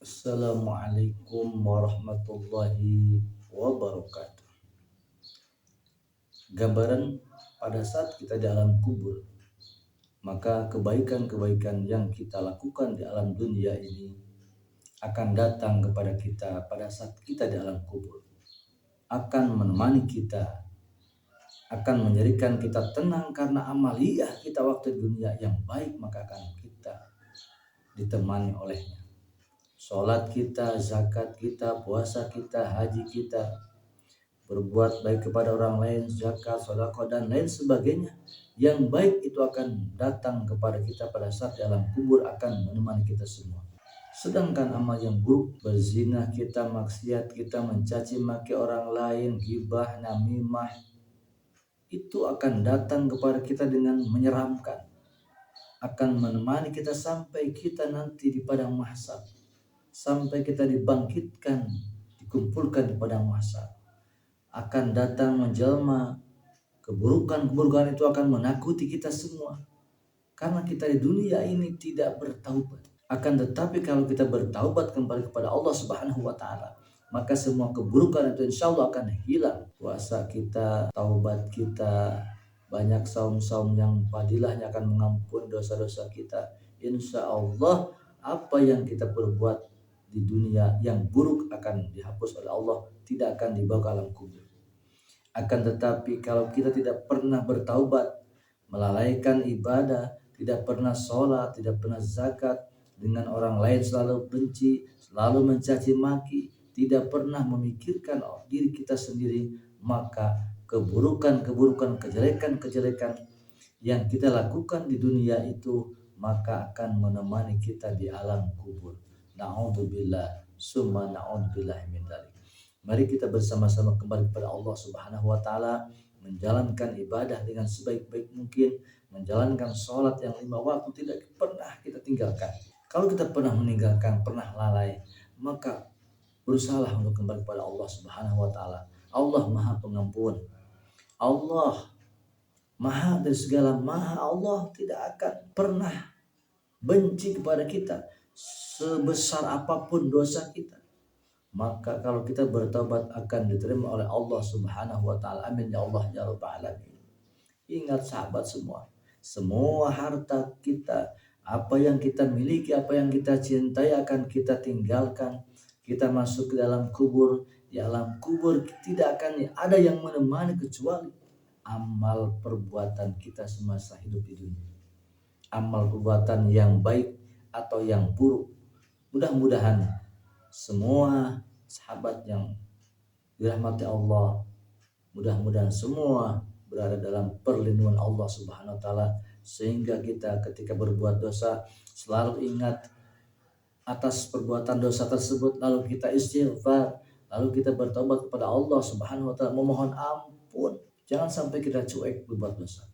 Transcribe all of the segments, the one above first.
Assalamualaikum warahmatullahi wabarakatuh. Gambaran pada saat kita di alam kubur, maka kebaikan-kebaikan yang kita lakukan di alam dunia ini akan datang kepada kita pada saat kita di alam kubur, akan menemani kita, akan menjadikan kita tenang karena amaliyah kita waktu di dunia yang baik, maka akan kita ditemani olehnya. Sholat kita, zakat kita, puasa kita, haji kita, berbuat baik kepada orang lain, zakat, sedekah dan lain sebagainya. Yang baik itu akan datang kepada kita pada saat dalam kubur, akan menemani kita semua. Sedangkan amal yang buruk, berzina kita, maksiat kita, mencaci maki orang lain, ghibah, namimah, itu akan datang kepada kita dengan menyeramkan. Akan menemani kita sampai kita nanti di padang mahsyar, sampai kita dibangkitkan, dikumpulkan di padang mahsyar. Akan datang menjelma, keburukan-keburukan itu akan menakuti kita semua, karena kita di dunia ini tidak bertaubat. Akan tetapi kalau kita bertaubat kembali kepada Allah Subhanahu wa Ta'ala, maka semua keburukan itu insya Allah akan hilang. Puasa kita, taubat kita, banyak saum-saum yang fadilahnya akan mengampuni dosa-dosa kita. Insya Allah apa yang kita perbuat di dunia yang buruk akan dihapus oleh Allah, tidak akan dibawa ke alam kubur. Akan tetapi kalau kita tidak pernah bertaubat, melalaikan ibadah, tidak pernah sholat, tidak pernah zakat, dengan orang lain selalu benci, selalu mencaci maki, tidak pernah memikirkan diri kita sendiri, maka keburukan-keburukan, kejelekan-kejelekan yang kita lakukan di dunia itu maka akan menemani kita di alam kubur. Na'udzubillah, summa na'udzubillah min dzalik. Mari kita bersama-sama kembali kepada Allah Subhanahu wa Ta'ala, menjalankan ibadah dengan sebaik-baik mungkin, menjalankan sholat yang 5 waktu tidak pernah kita tinggalkan. Kalau kita pernah meninggalkan, pernah lalai, maka berusahalah untuk kembali kepada Allah Subhanahu wa Ta'ala. Allah Maha Pengampun, Allah Maha dari segala maha. Allah tidak akan pernah benci kepada kita sebesar apapun dosa kita. Maka kalau kita bertobat akan diterima oleh Allah Subhanahu wa Ta'ala. Amin ya Allah ya Rabbal alamin. Ingat sahabat semua harta kita, apa yang kita miliki, apa yang kita cintai akan kita tinggalkan. Kita masuk ke dalam kubur. Di alam kubur tidak akan ada yang menemani kecuali amal perbuatan kita semasa hidup di dunia. Amal perbuatan yang baik atau yang buruk. Mudah-mudahan semua sahabat yang dirahmati Allah, mudah-mudahan semua berada dalam perlindungan Allah Subhanahu wa Ta'ala, sehingga kita ketika berbuat dosa selalu ingat atas perbuatan dosa tersebut, lalu kita istighfar, lalu kita bertobat kepada Allah Subhanahu wa Ta'ala, memohon ampun. Jangan sampai kita cuek berbuat dosa.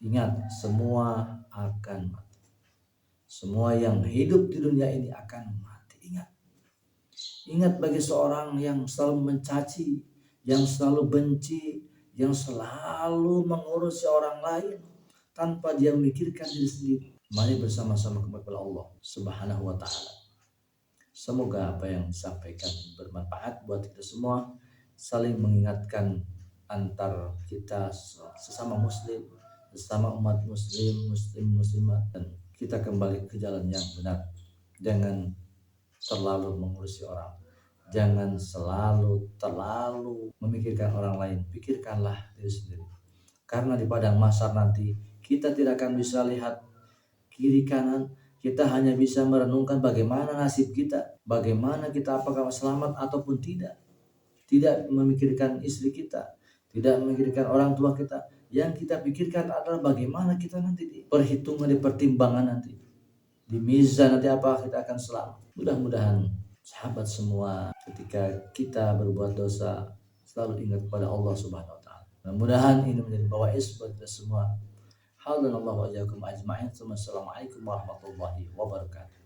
Ingat, semua akan mati. Semua yang hidup di dunia ini akan mati. Ingat bagi seorang yang selalu mencaci, yang selalu benci, yang selalu mengurusi orang lain tanpa dia memikirkan diri sendiri. Mari bersama-sama kepada Allah Subhanahu wa Ta'ala. Semoga apa yang disampaikan bermanfaat buat kita semua. Saling mengingatkan antar kita sesama muslim, sesama umat muslimah, dan kita kembali ke jalan yang benar. Jangan terlalu mengurusi orang, jangan terlalu memikirkan orang lain. Pikirkanlah diri sendiri, karena di padang mahsyar nanti kita tidak akan bisa lihat kiri kanan. Kita hanya bisa merenungkan bagaimana nasib kita, bagaimana kita, apakah selamat ataupun tidak. Tidak memikirkan istri kita, tidak memikirkan orang tua kita. Yang kita pikirkan adalah bagaimana kita nanti di perhitungan, di pertimbangan nanti, di mizan nanti, apa kita akan selamat. Mudah-mudahan sahabat semua ketika kita berbuat dosa selalu ingat kepada Allah Subhanahu wa Ta'ala. Mudah-mudahan ini menjadi bawais buat kita semua. Hadanallahu wa iyyakum ajma'in. Wassalamualaikum warahmatullahi wabarakatuh.